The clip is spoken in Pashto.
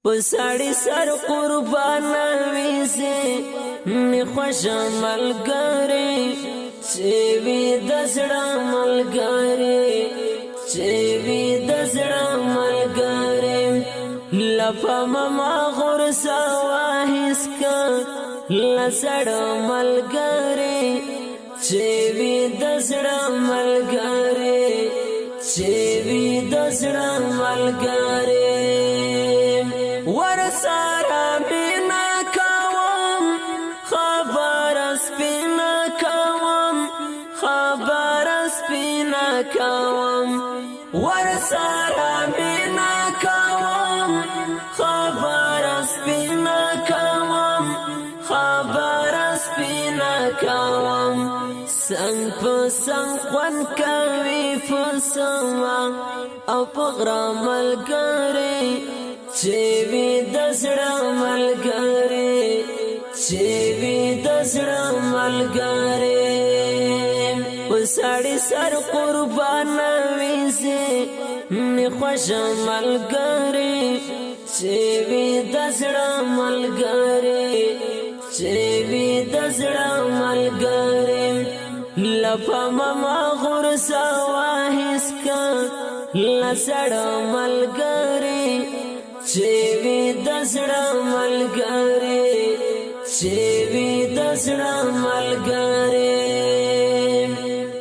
پساڑی سر قربان ویسی نخوش ملگاری چیوی دزڑا ملگاری چیوی دزڑا ملگاری لپا مما غرسا واحس کا لسڑا ملگاری چیوی دزڑا ملگاری چیوی دزڑا ملگاری ورسارا بینا کوم خبر سپینا کوم خبر سپینا کوم ورسارا بینا کوم خبر سپینا کوم خبر سپینا کوم سنگ په سنگ خوان کوي فسما او پغرا ملګری چیوی دزڑا ملگاری چیوی دزڑا ملگاری پساڑی سر قربان ویسی نخوش ملگاری چیوی دزڑا ملگاری چیوی دزڑا ملگاری لپا مما غرسا واحس کا لسڑا ملگاری چیوی دزڑا ملگاری چیوی دزڑا ملگاری